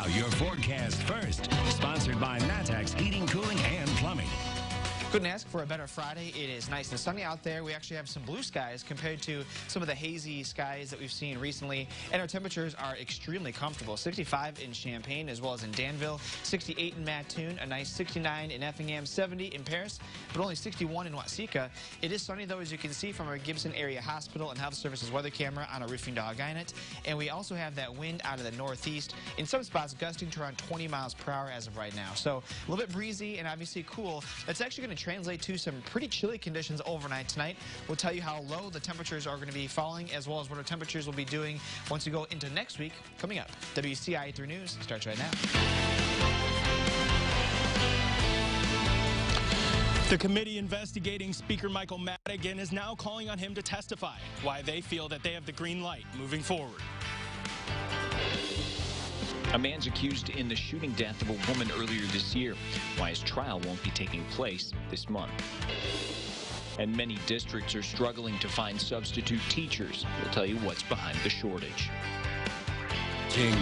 your forecast first. Sponsored by Matex Heating, Cooling, and Plumbing. Couldn't ask for a better Friday. It is nice and sunny out there. We actually have some blue skies compared to some of the hazy skies that we've seen recently. And our temperatures are extremely comfortable. 65 in Champaign as well as in Danville, 68 in Mattoon, a nice 69 in Effingham, 70 in Paris, but only 61 in Watseka. It is sunny, though, as you can see from our Gibson Area Hospital and Health Services weather camera on a roofing dog on it. And we also have that wind out of the northeast. In some spots, gusting to around 20 miles per hour as of right now. So a little bit breezy and obviously cool. That's actually going to translate to some pretty chilly conditions overnight tonight. We'll tell you how low the temperatures are going to be falling, as well as what our temperatures will be doing once we go into next week. Coming up, WCIA 3 News starts right now. The committee investigating Speaker Michael Madigan is now calling on him to testify why they feel that they have the green light moving forward. A man's accused in the shooting death of a woman earlier this year. Why his trial won't be taking place this month. And many districts are struggling to find substitute teachers. We'll tell you what's behind the shortage.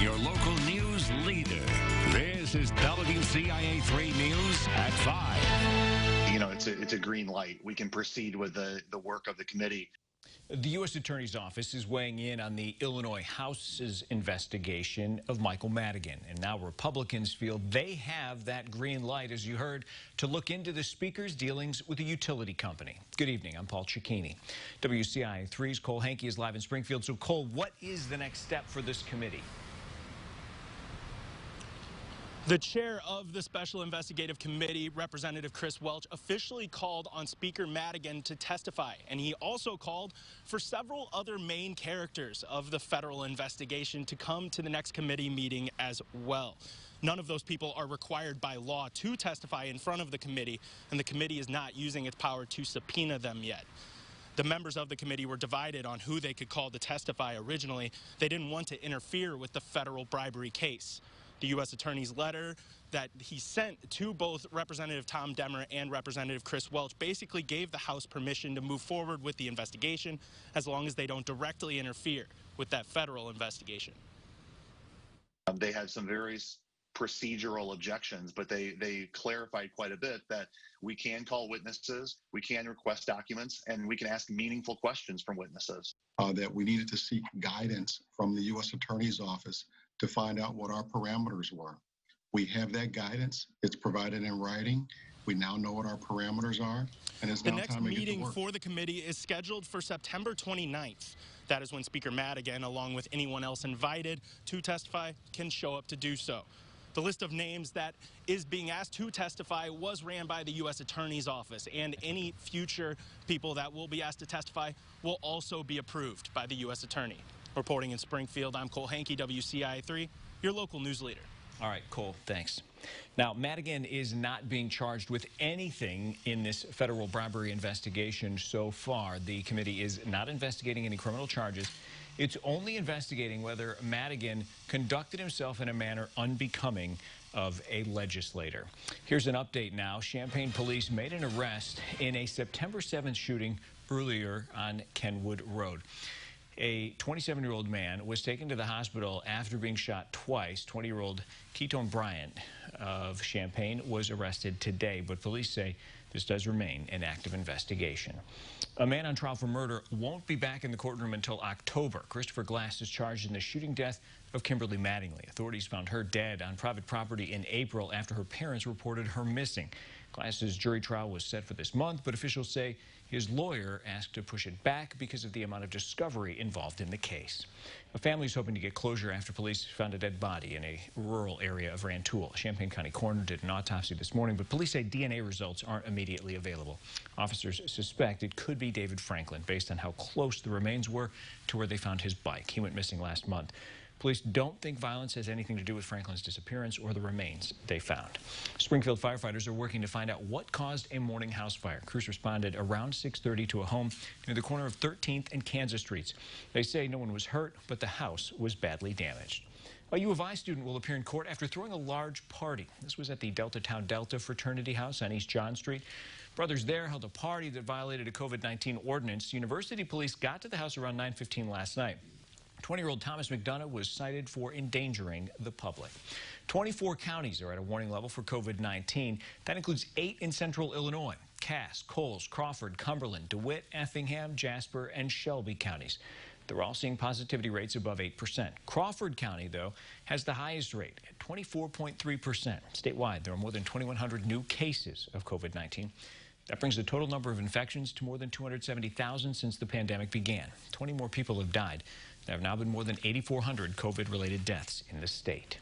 Your local news leader. This is WCIA 3 News at 5. You know, it's a green light. We can proceed with the work of the committee. The U.S. Attorney's Office is weighing in on the Illinois House's investigation of Michael Madigan. And now Republicans feel they have that green light, as you heard, to look into the Speaker's dealings with a utility company. Good evening. I'm Paul Cicchini. WCIA 3's Cole Hankey is live in Springfield. So, Cole, what is the next step for this committee? The chair of the Special Investigative Committee, Representative Chris Welch, officially called on Speaker Madigan to testify, and he also called for several other main characters of the federal investigation to come to the next committee meeting as well. None of those people are required by law to testify in front of the committee, and the committee is not using its power to subpoena them yet. The members of the committee were divided on who they could call to testify originally. They didn't want to interfere with the federal bribery case. The U.S. Attorney's letter that he sent to both Representative Tom Demmer and Representative Chris Welch basically gave the House permission to move forward with the investigation as long as they don't directly interfere with that federal investigation. They had some very procedural objections, but they clarified quite a bit that we can call witnesses, we can request documents, and we can ask meaningful questions from witnesses. That we needed to seek guidance from the U.S. Attorney's Office to find out what our parameters were. We have that guidance. It's provided in writing. We now know what our parameters are, and it's now time to get to work. The next meeting for the committee is scheduled for September 29th. That is when Speaker Madigan, along with anyone else invited to testify, can show up to do so. The list of names that is being asked to testify was ran by the U.S. Attorney's Office, and any future people that will be asked to testify will also be approved by the U.S. Attorney. Reporting in Springfield, I'm Cole Hankey, WCIA 3, your local news leader. All right, Cole, thanks. Now, Madigan is not being charged with anything in this federal bribery investigation so far. The committee is not investigating any criminal charges. It's only investigating whether Madigan conducted himself in a manner unbecoming of a legislator. Here's an update now. Champaign police made an arrest in a September 7th shooting earlier on Kenwood Road. A 27-year-old man was taken to the hospital after being shot twice. 20-year-old Ketone Bryant of Champaign was arrested today, but police say this does remain an active investigation. A man on trial for murder won't be back in the courtroom until October. Christopher Glass is charged in the shooting death of Kimberly Mattingly. Authorities found her dead on private property in April after her parents reported her missing. Glass's jury trial was set for this month, but officials say his lawyer asked to push it back because of the amount of discovery involved in the case. A family is hoping to get closure after police found a dead body in a rural area of Rantoul. Champaign County coroner did an autopsy this morning, but police say DNA results aren't immediately available. Officers suspect it could be David Franklin based on how close the remains were to where they found his bike. He went missing last month. Police don't think violence has anything to do with Franklin's disappearance or the remains they found. Springfield firefighters are working to find out what caused a morning house fire. Crews responded around 6:30 to a home near the corner of 13th and Kansas Streets. They say no one was hurt, but the house was badly damaged. A U of I student will appear in court after throwing a large party. This was at the Delta Town Delta Fraternity House on East John Street. Brothers there held a party that violated a COVID-19 ordinance. University police got to the house around 9:15 last night. 20-year-old Thomas McDonough was cited for endangering the public. 24 counties are at a warning level for COVID-19. That includes 8 in central Illinois: Cass, Coles, Crawford, Cumberland, DeWitt, Effingham, Jasper, and Shelby counties. They're all seeing positivity rates above 8%. Crawford County, though, has the highest rate at 24.3%. Statewide, there are more than 2,100 new cases of COVID-19. That brings the total number of infections to more than 270,000 since the pandemic began. 20 more people have died. There have now been more than 8,400 COVID-related deaths in the state.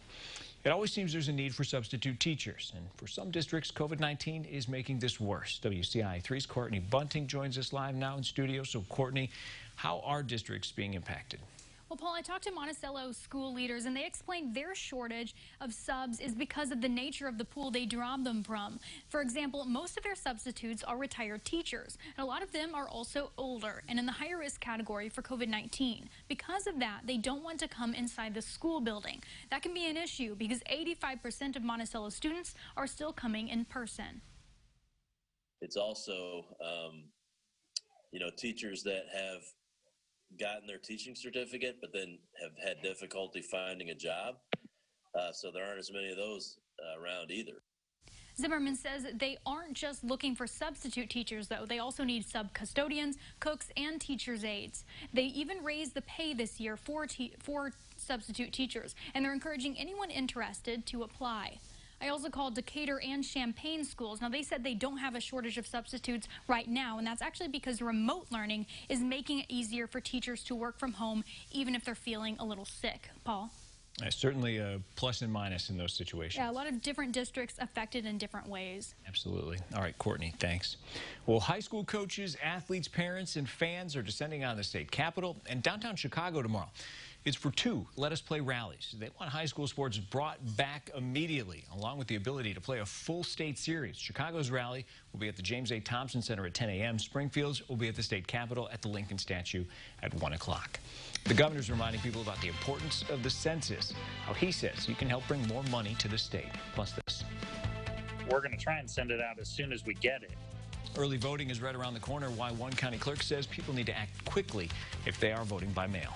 It always seems there's a need for substitute teachers, and for some districts, COVID-19 is making this worse. WCIA 3's Courtney Bunting joins us live now in studio. So, Courtney, how are districts being impacted? Well, Paul, I talked to Monticello school leaders, and they explained their shortage of subs is because of the nature of the pool they draw them from. For example, most of their substitutes are retired teachers, and a lot of them are also older and in the higher risk category for COVID-19. Because of that, they don't want to come inside the school building. That can be an issue because 85% of Monticello students are still coming in person. It's also, teachers that have gotten their teaching certificate but then have had difficulty finding a job, so there aren't as many of those around either. Zimmerman says they aren't just looking for substitute teachers, though. They also need sub-custodians, cooks, and teachers' aides. They even raised the pay this year for substitute teachers, and they're encouraging anyone interested to apply. I also called Decatur and Champaign schools. Now, they said they don't have a shortage of substitutes right now, and that's actually because remote learning is making it easier for teachers to work from home, even if they're feeling a little sick. Paul? Certainly a plus and minus in those situations. Yeah, a lot of different districts affected in different ways. Absolutely. All right, Courtney, thanks. Well, high school coaches, athletes, parents, and fans are descending on the state capitol and downtown Chicago tomorrow. It's for 2 Let Us Play rallies. They want high school sports brought back immediately, along with the ability to play a full state series. Chicago's rally will be at the James A. Thompson Center at 10 a.m. Springfield's will be at the state capitol at the Lincoln statue at 1 o'clock. The governor's reminding people about the importance of the census, how he says you can help bring more money to the state. Plus this. We're going to try and send it out as soon as we get it. Early voting is right around the corner, why one county clerk says people need to act quickly if they are voting by mail.